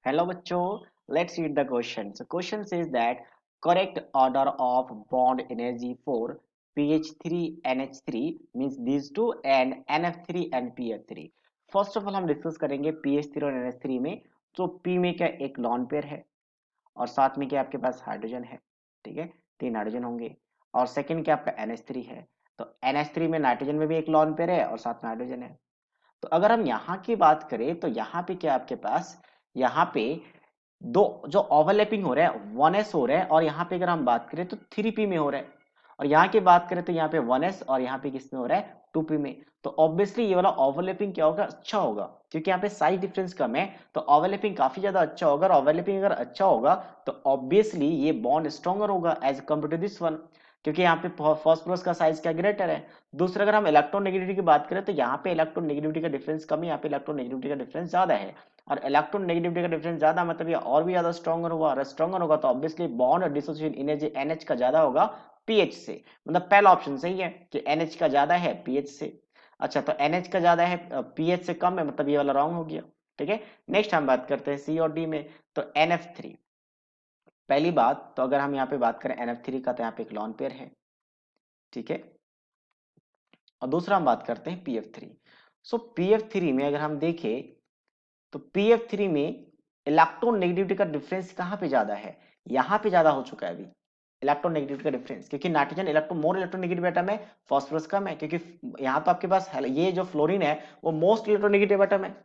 Hello बच्चों, let's read the question. So question says that correct order of bond energy for PH3 NH3 means these two and NF3 and PF3. First of all हम discuss करेंगे PH3 और NH3 में. तो P में क्या एक lone pair है और साथ में क्या आपके पास हाइड्रोजन है. ठीक है, तीन हाइड्रोजन होंगे. और सेकंड क्या आपका NH3 है. तो NH3 में नाइट्रोजन में भी एक लॉन पेयर है और साथ में हाइड्रोजन है. तो अगर हम यहाँ की बात करें तो यहाँ पे क्या आपके पास, यहाँ पे दो जो ओवरलैपिंग हो रहा है 1s हो रहा है और यहाँ पे अगर हम बात करें तो 3p में हो रहा है. और यहाँ की बात करें तो यहाँ पे 1s और यहाँ पे किस में हो रहा है 2p में. तो ऑब्वियसली ये वाला ओवरलैपिंग क्या होगा, अच्छा होगा, क्योंकि यहाँ पे साइज डिफरेंस कम है. तो ओवरलैपिंग काफी ज्यादा अच्छा होगा. और ओवरलैपिंग अगर अच्छा होगा तो ऑब्वियसली ये बॉन्ड स्ट्रॉन्गर होगा as compared to this one, क्योंकि यहाँ पे फॉस्फोरस का साइज क्या ग्रेटर है. दूसरा अगर हम इलेक्ट्रोनेगेटिविटी की बात करें तो यहाँ पे इलेक्ट्रोनेगेटिविटी का डिफरेंस कम है, यहाँ पे इलेक्ट्रोनेगेटिविटी का डिफरेंस ज्यादा है. और इलेक्ट्रोनेगेटिविटी का डिफरेंस ज्यादा मतलब ये और भी ज्यादा स्ट्रॉन्गर होगा. और स्ट्रॉन्गर होगा तो obviously bond dissociation energy NH का ज्यादा होगा पीएच से. मतलब पहला ऑप्शन सही है कि NH का ज्यादा है पीएच से. अच्छा, तो NH का ज्यादा है पीएच से कम है, मतलब ये वाला रॉन्ग हो गया. ठीक है, नेक्स्ट हम बात करते हैं सी और डी में. तो NF3, पहली बात तो अगर हम यहाँ पे बात करें NF3 का तो यहाँ पे एक लॉन पेयर है. ठीक है, और दूसरा हम बात करते हैं PF3. सो PF3 में अगर हम देखें तो PF3 में इलेक्ट्रोनेगेटिविटी का डिफरेंस कहाँ पे ज्यादा है, यहाँ पे ज्यादा हो चुका है अभी इलेक्ट्रोनेगेटिविटी का डिफरेंस, क्योंकि नाइट्रोजन मोर इलेक्ट्रोनेगेटिव एटम है, फास्फोरस कम है. क्योंकि यहाँ तो आपके पास ये जो फ्लोरीन है वो मोस्ट इलेक्ट्रोनेगेटिव एटम है.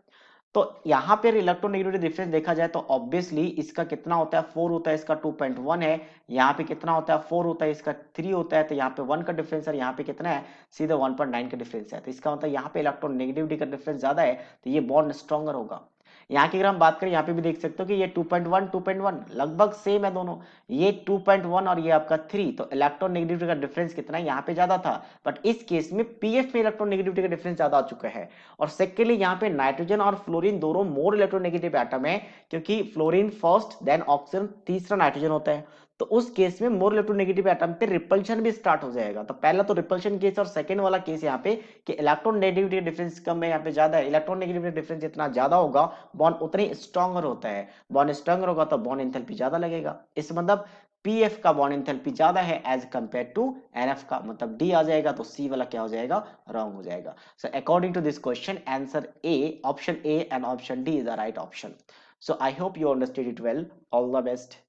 तो यहाँ पे इलेक्ट्रोनेगेटिविटी डिफरेंस देखा जाए तो ऑब्वियसली इसका कितना होता है 4 होता है, इसका 2.1 है. यहाँ पे कितना होता है 4 होता है, इसका 3 होता है. तो यहाँ पे 1 का डिफरेंस है, यहाँ पे कितना है सीधे 1.9 का डिफरेंस है. तो इसका मतलब यहाँ पे इलेक्ट्रोनेगेटिविटी का डिफरेंस ज्यादा है, तो ये बॉन्ड स्ट्रॉन्गर होगा. यहाँ की अगर हम बात करें यहाँ पे भी देख सकते हो कि ये 2.1 2.1 लगभग सेम है दोनों. ये 2.1 और ये आपका 3, तो इलेक्ट्रोनेगेटिविटी का डिफरेंस कितना है, यहाँ पे ज्यादा था. बट इस केस में पीएफ में इलेक्ट्रोनेगेटिविटी का डिफरेंस ज्यादा आ चुका है. और सेकेंडली यहाँ पे नाइट्रोजन और फ्लोरीन दोनों मोर इलेक्ट्रोनेगेटिव एटम है, क्योंकि फ्लोरीन फर्स्ट देन ऑक्सीजन तीसरा नाइट्रोजन होता है. तो उस केस में मोर इलेक्ट्रोनेगेटिव एटम पे रिपल्शन भी स्टार्ट हो जाएगा. तो पहला तो रिपल्शन केस और सेकंड वाला केस यहाँ पे कि इलेक्ट्रोनेगेटिविटी डिफरेंस कम है, यहाँ पे ज्यादा है. इलेक्ट्रोनेगेटिविटी डिफरेंस जितना ज्यादा होगा बॉन्ड उतनी स्ट्रॉन्गर होता है. बॉन्ड स्ट्रॉन्गर होगा तो बॉन्ड एंथैल्पी ज्यादा लगेगा. इस मतलब पीएफ का बॉन्ड एंथैल्पी ज्यादा है एज कंपेयर टू एनएफ का, मतलब डी आ जाएगा. तो सी वाला क्या हो जाएगा, रॉन्ग हो जाएगा. So according to this question, answer A, option A and option D is the right option. So I hope you understood it well. All the best.